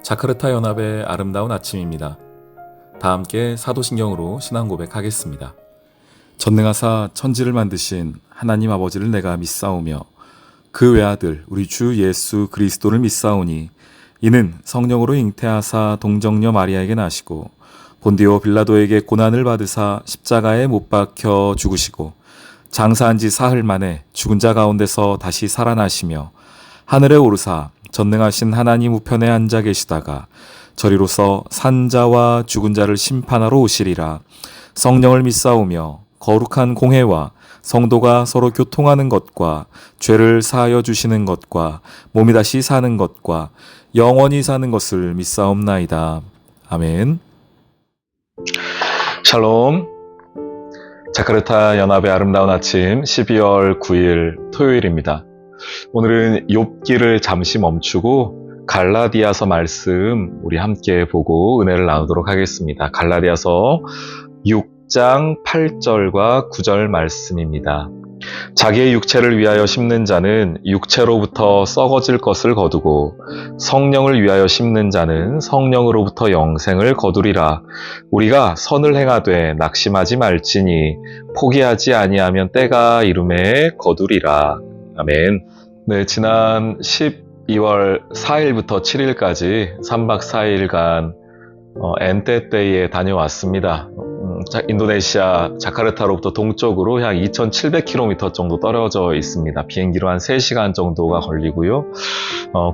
자카르타 연합의 아름다운 아침입니다. 다 함께 사도신경으로 신앙 고백하겠습니다. 전능하사 천지를 만드신 하나님 아버지를 내가 믿사오며 그 외아들 우리 주 예수 그리스도를 믿사오니 이는 성령으로 잉태하사 동정녀 마리아에게 나시고 본디오 빌라도에게 고난을 받으사 십자가에 못 박혀 죽으시고 장사한 지 사흘 만에 죽은 자 가운데서 다시 살아나시며 하늘에 오르사 전능하신 하나님 우편에 앉아 계시다가 저리로서 산자와 죽은 자를 심판하러 오시리라. 성령을 믿사오며 거룩한 공회와 성도가 서로 교통하는 것과 죄를 사하여 주시는 것과 몸이 다시 사는 것과 영원히 사는 것을 믿사옵나이다. 아멘. 샬롬. 자카르타 연합의 아름다운 아침 12월 9일 토요일입니다. 오늘은 욥기를 잠시 멈추고 갈라디아서 말씀 우리 함께 보고 은혜를 나누도록 하겠습니다. 갈라디아서 6장 8절과 9절 말씀입니다. 자기의 육체를 위하여 심는 자는 육체로부터 썩어질 것을 거두고 성령을 위하여 심는 자는 성령으로부터 영생을 거두리라. 우리가 선을 행하되 낙심하지 말지니 포기하지 아니하면 때가 이름에 거두리라. 아멘. 네, 지난 12월 4일부터 7일까지 3박 4일간 엔테떼에 다녀왔습니다. 인도네시아 자카르타로부터 동쪽으로 약 2,700km 정도 떨어져 있습니다. 비행기로 한 3시간 정도가 걸리고요.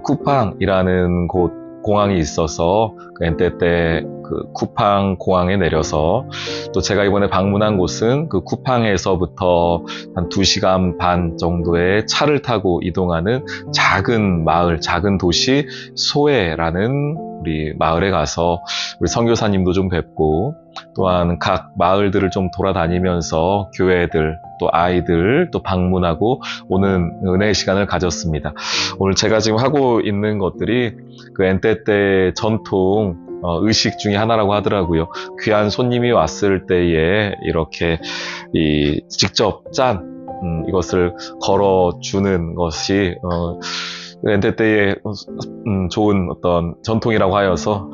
쿠팡이라는 곳 공항이 있어서 그 엔테떼 그 쿠팡 공항에 내려서 또 제가 이번에 방문한 곳은 그 쿠팡에서부터 한 2시간 반 정도의 차를 타고 이동하는 작은 마을, 작은 도시 소에라는 우리 마을에 가서 우리 선교사님도 좀 뵙고 또한 각 마을들을 좀 돌아다니면서 교회들 또 아이들 또 방문하고 오는 은혜의 시간을 가졌습니다. 오늘 제가 지금 하고 있는 것들이 그 엔테떼 전통 의식 중에 하나라고 하더라고요. 귀한 손님이 왔을 때에 이렇게 직접 짠 이것을 걸어주는 것이 엔테떼의 좋은 어떤 전통이라고 하여서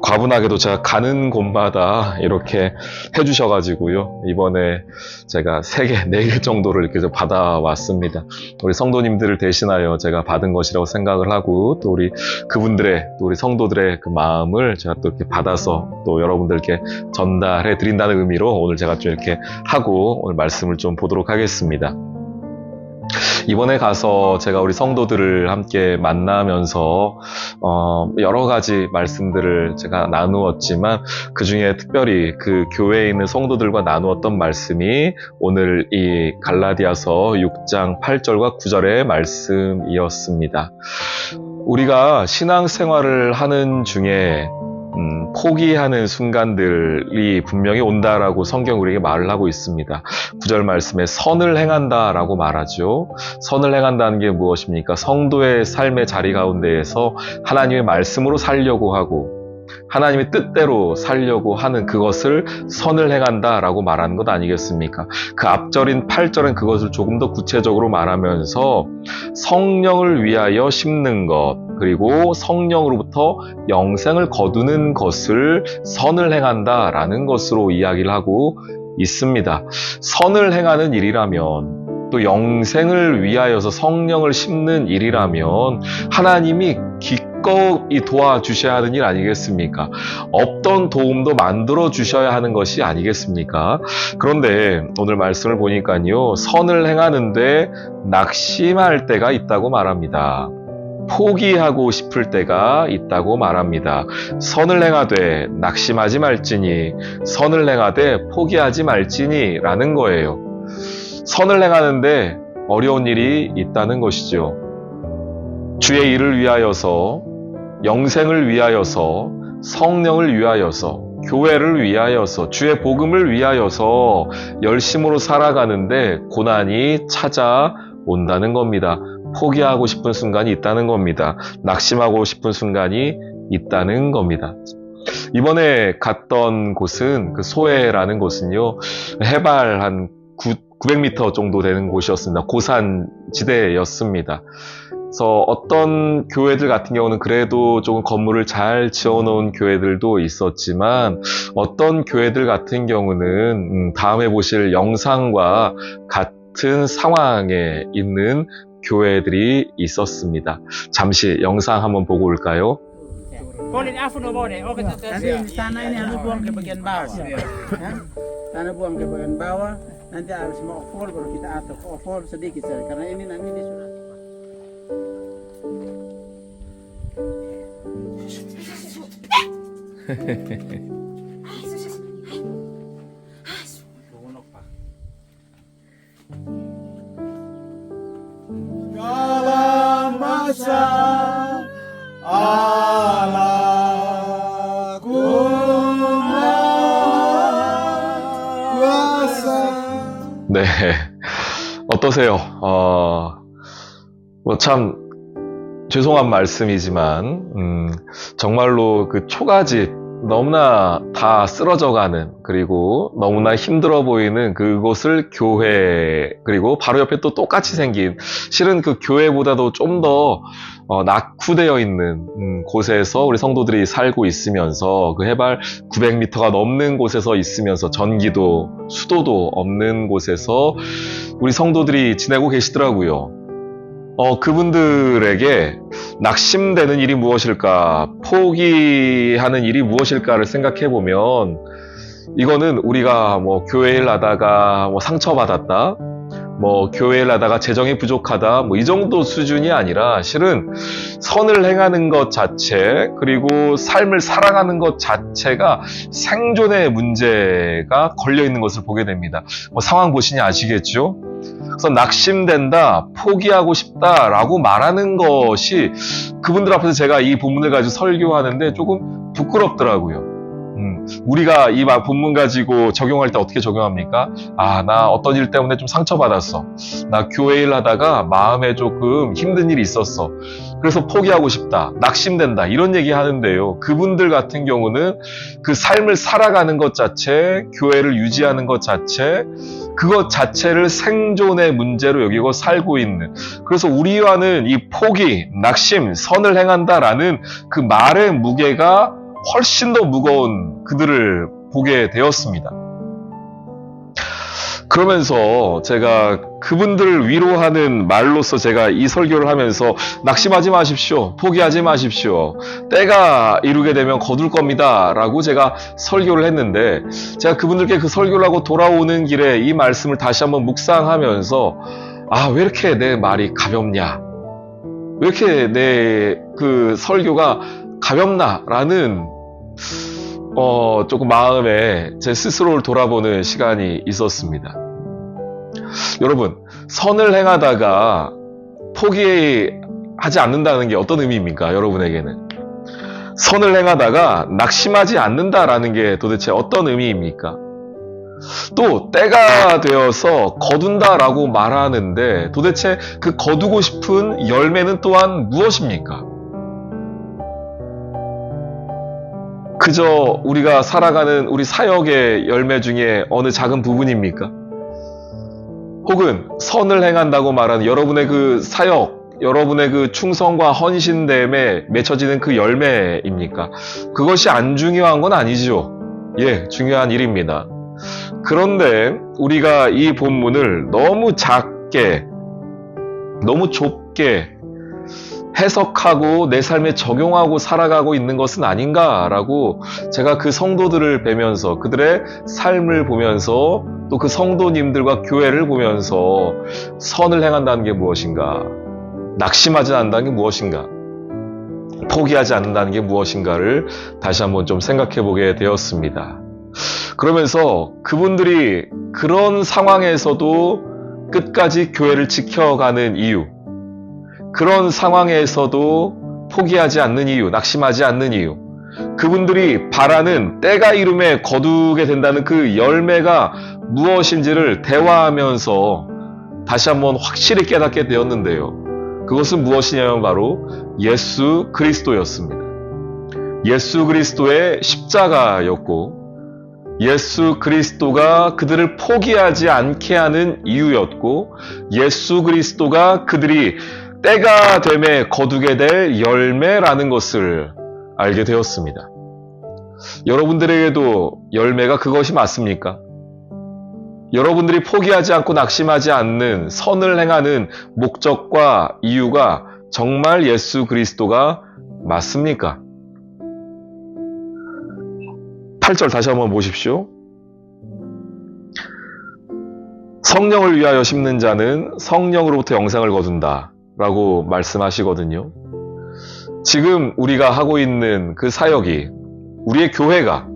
과분하게도 제가 가는 곳마다 이렇게 해주셔가지고요. 이번에 제가 3개, 4개 정도를 이렇게 받아왔습니다. 우리 성도님들을 대신하여 제가 받은 것이라고 생각을 하고 또 우리 그분들의 또 우리 성도들의 그 마음을 제가 또 이렇게 받아서 또 여러분들께 전달해 드린다는 의미로 오늘 제가 좀 이렇게 하고 오늘 말씀을 좀 보도록 하겠습니다. 이번에 가서 제가 우리 성도들을 함께 만나면서 여러 가지 말씀들을 제가 나누었지만 그 중에 특별히 그 교회에 있는 성도들과 나누었던 말씀이 오늘 이 갈라디아서 6장 8절과 9절의 말씀이었습니다. 우리가 신앙생활을 하는 중에 포기하는 순간들이 분명히 온다라고 성경 우리에게 말을 하고 있습니다. 9절 말씀에 선을 행한다라고 말하죠. 선을 행한다는 게 무엇입니까? 성도의 삶의 자리 가운데에서 하나님의 말씀으로 살려고 하고 하나님의 뜻대로 살려고 하는 그것을 선을 행한다라고 말하는 것 아니겠습니까? 그 앞절인 8절은 그것을 조금 더 구체적으로 말하면서 성령을 위하여 심는 것 그리고 성령으로부터 영생을 거두는 것을 선을 행한다라는 것으로 이야기를 하고 있습니다. 선을 행하는 일이라면 또 영생을 위하여서 성령을 심는 일이라면 하나님이 기꺼이 도와주셔야 하는 일 아니겠습니까? 없던 도움도 만들어 주셔야 하는 것이 아니겠습니까? 그런데 오늘 말씀을 보니까요, 선을 행하는데 낙심할 때가 있다고 말합니다. 포기하고 싶을 때가 있다고 말합니다. 선을 행하되 낙심하지 말지니 선을 행하되 포기하지 말지니 라는 거예요. 선을 행하는데 어려운 일이 있다는 것이죠. 주의 일을 위하여서 영생을 위하여서 성령을 위하여서 교회를 위하여서 주의 복음을 위하여서 열심으로 살아가는데 고난이 찾아온다는 겁니다. 포기하고 싶은 순간이 있다는 겁니다. 낙심하고 싶은 순간이 있다는 겁니다. 이번에 갔던 곳은 그 소에라는 곳은요, 해발 한 900m 정도 되는 곳이었습니다. 고산 지대였습니다. 그래서 어떤 교회들 같은 경우는 그래도 조금 건물을 잘 지어놓은 교회들도 있었지만 어떤 교회들 같은 경우는 다음에 보실 영상과 같은 상황에 있는 교회들이 있었습니다. 잠시 영상 한번 보고 올까요? Boleh afun boleh. Oh kita Nanti di sana ini harus buang ke bagian bawah. Ya. Sana buang ke bagian bawah. Nanti harus mau full baru kita atur. Oh full sedikit saja. Karena ini nanti dia sudah. Dalam masa Allah guna kuasa. 네, 어떠세요? 참 죄송한 말씀이지만 정말로 그 초가집 너무나 다 쓰러져가는, 그리고 너무나 힘들어 보이는 그곳을 교회, 그리고 바로 옆에 또 똑같이 생긴, 실은 그 교회보다도 좀 더 낙후되어 있는 곳에서 우리 성도들이 살고 있으면서, 그 해발 900m가 넘는 곳에서 있으면서 전기도 수도도 없는 곳에서 우리 성도들이 지내고 계시더라고요. 그분들에게 낙심되는 일이 무엇일까, 포기하는 일이 무엇일까를 생각해 보면, 이거는 우리가 뭐 교회를 하다가 뭐 상처받았다, 뭐 교회를 하다가 재정이 부족하다, 뭐 이 정도 수준이 아니라, 실은 선을 행하는 것 자체, 그리고 삶을 살아가는 것 자체가 생존의 문제가 걸려 있는 것을 보게 됩니다. 뭐 상황 보시니 아시겠죠? 그래서 낙심된다, 포기하고 싶다라고 말하는 것이 그분들 앞에서 제가 이 본문을 가지고 설교하는데 조금 부끄럽더라고요. 우리가 이 본문 가지고 적용할 때 어떻게 적용합니까? 나 어떤 일 때문에 좀 상처받았어. 나 교회 일 하다가 마음에 조금 힘든 일이 있었어. 그래서 포기하고 싶다, 낙심된다, 이런 얘기 하는데요. 그분들 같은 경우는 그 삶을 살아가는 것 자체, 교회를 유지하는 것 자체, 그것 자체를 생존의 문제로 여기고 살고 있는, 그래서 우리와는 이 포기, 낙심, 선을 행한다라는 그 말의 무게가 훨씬 더 무거운 그들을 보게 되었습니다. 그러면서 제가 그분들을 위로하는 말로서 제가 이 설교를 하면서 낙심하지 마십시오, 포기하지 마십시오, 때가 이루게 되면 거둘 겁니다 라고 제가 설교를 했는데, 제가 그분들께 그 설교를 하고 돌아오는 길에 이 말씀을 다시 한번 묵상하면서, 왜 이렇게 내 말이 가볍냐, 왜 이렇게 내 그 설교가 가볍나라는 조금 마음에 제 스스로를 돌아보는 시간이 있었습니다. 여러분, 선을 행하다가 포기하지 않는다는 게 어떤 의미입니까? 여러분에게는 선을 행하다가 낙심하지 않는다라는 게 도대체 어떤 의미입니까? 또 때가 되어서 거둔다라고 말하는데, 도대체 그 거두고 싶은 열매는 또한 무엇입니까? 그저 우리가 살아가는 우리 사역의 열매 중에 어느 작은 부분입니까? 혹은 선을 행한다고 말하는 여러분의 그 사역, 여러분의 그 충성과 헌신됨에 맺혀지는 그 열매입니까? 그것이 안 중요한 건 아니죠. 예, 중요한 일입니다. 그런데 우리가 이 본문을 너무 작게, 너무 좁게 해석하고 내 삶에 적용하고 살아가고 있는 것은 아닌가라고 제가 그 성도들을 뵈면서, 그들의 삶을 보면서, 또 그 성도님들과 교회를 보면서 선을 행한다는 게 무엇인가, 낙심하지 않는다는 게 무엇인가, 포기하지 않는다는 게 무엇인가를 다시 한번 좀 생각해 보게 되었습니다. 그러면서 그분들이 그런 상황에서도 끝까지 교회를 지켜가는 이유, 그런 상황에서도 포기하지 않는 이유, 낙심하지 않는 이유, 그분들이 바라는 때가 이름에 거두게 된다는 그 열매가 무엇인지를 대화하면서 다시 한번 확실히 깨닫게 되었는데요. 그것은 무엇이냐면 바로 예수 그리스도였습니다. 예수 그리스도의 십자가였고, 예수 그리스도가 그들을 포기하지 않게 하는 이유였고, 예수 그리스도가 그들이 때가 됨에 거두게 될 열매라는 것을 알게 되었습니다. 여러분들에게도 열매가 그것이 맞습니까? 여러분들이 포기하지 않고 낙심하지 않는 선을 행하는 목적과 이유가 정말 예수 그리스도가 맞습니까? 8절 다시 한번 보십시오. 성령을 위하여 심는 자는 성령으로부터 영생을 거둔다 라고 말씀하시거든요. 지금 우리가 하고 있는 그 사역이, 우리의 교회가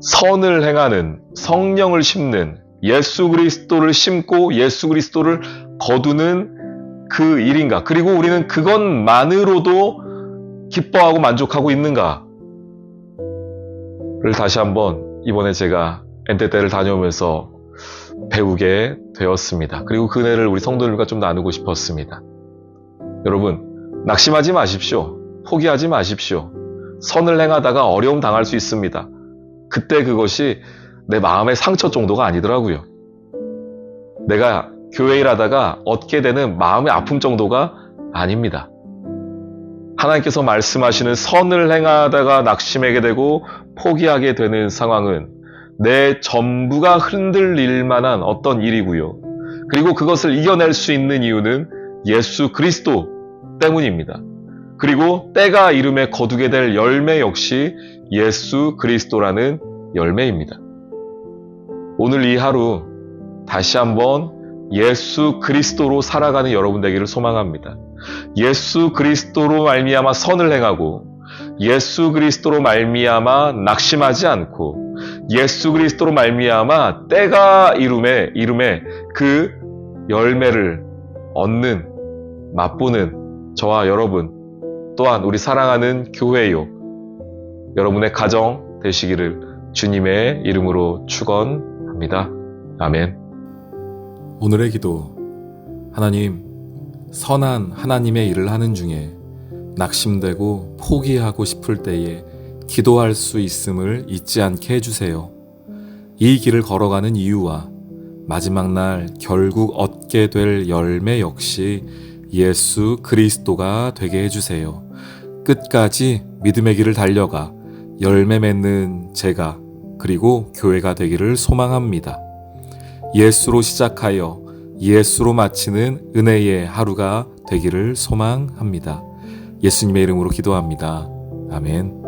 선을 행하는, 성령을 심는, 예수 그리스도를 심고 예수 그리스도를 거두는 그 일인가? 그리고 우리는 그것만으로도 기뻐하고 만족하고 있는가? 를 다시 한번 이번에 제가 엔테테를 다녀오면서 배우게 되었습니다. 그리고 그 은혜를 우리 성도들과 좀 나누고 싶었습니다. 여러분, 낙심하지 마십시오. 포기하지 마십시오. 선을 행하다가 어려움 당할 수 있습니다. 그때 그것이 내 마음의 상처 정도가 아니더라고요. 내가 교회 일하다가 얻게 되는 마음의 아픔 정도가 아닙니다. 하나님께서 말씀하시는 선을 행하다가 낙심하게 되고 포기하게 되는 상황은 내 전부가 흔들릴 만한 어떤 일이고요. 그리고 그것을 이겨낼 수 있는 이유는 예수 그리스도 때문입니다. 그리고 때가 이름에 거두게 될 열매 역시 예수 그리스도라는 열매입니다. 오늘 이 하루 다시 한번 예수 그리스도로 살아가는 여러분 되기를 소망합니다. 예수 그리스도로 말미암아 선을 행하고 예수 그리스도로 말미암아 낙심하지 않고 예수 그리스도로 말미암아 때가 이름에 그 열매를 얻는 맛보는 저와 여러분 또한 우리 사랑하는 교회요 여러분의 가정 되시기를 주님의 이름으로 축원합니다. 아멘. 오늘의 기도. 하나님, 선한 하나님의 일을 하는 중에 낙심되고 포기하고 싶을 때에 기도할 수 있음을 잊지 않게 해주세요. 이 길을 걸어가는 이유와 마지막 날 결국 얻게 될 열매 역시 예수 그리스도가 되게 해주세요. 끝까지 믿음의 길을 달려가 열매 맺는 제가 그리고 교회가 되기를 소망합니다. 예수로 시작하여 예수로 마치는 은혜의 하루가 되기를 소망합니다. 예수님의 이름으로 기도합니다. 아멘.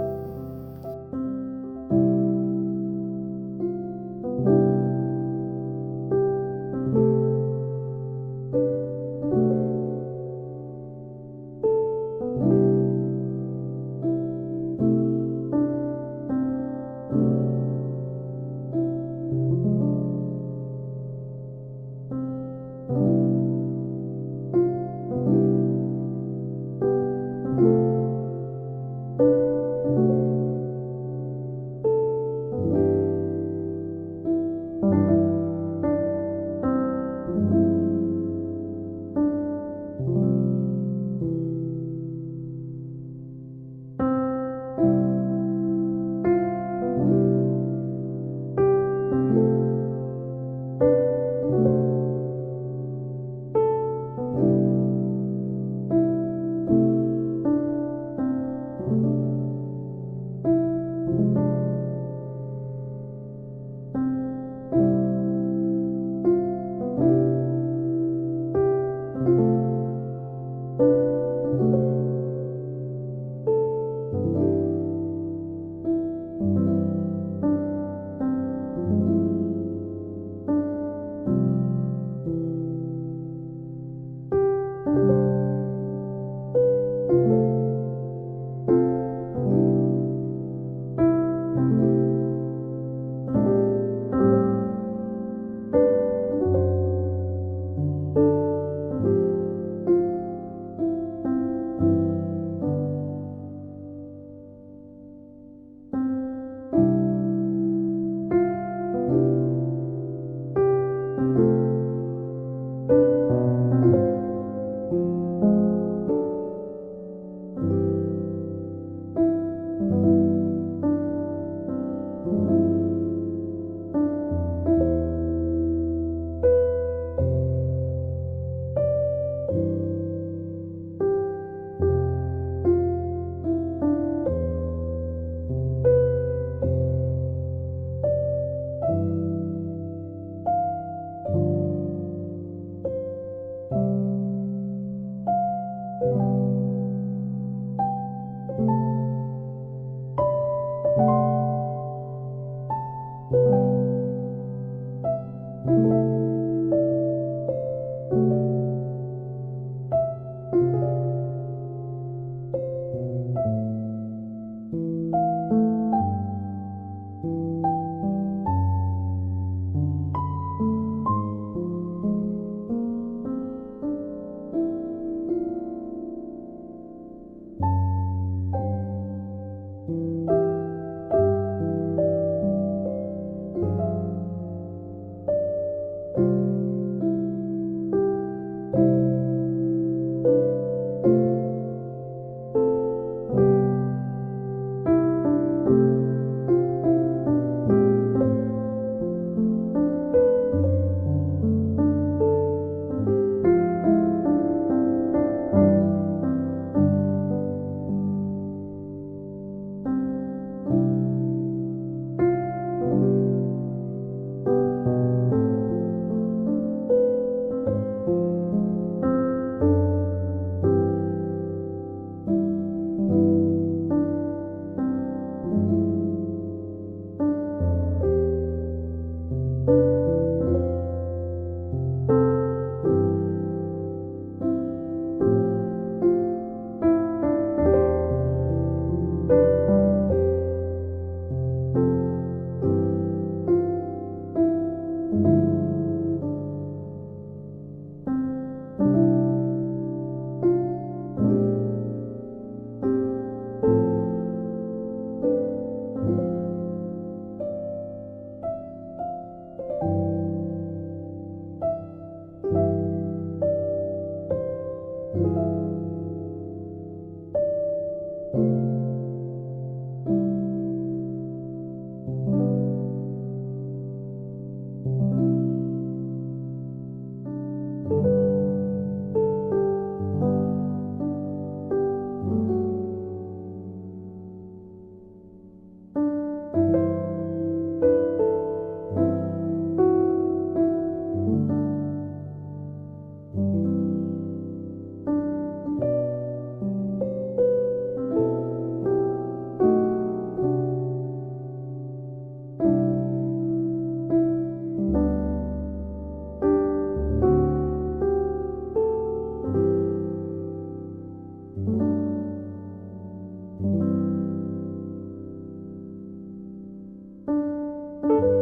Sunda.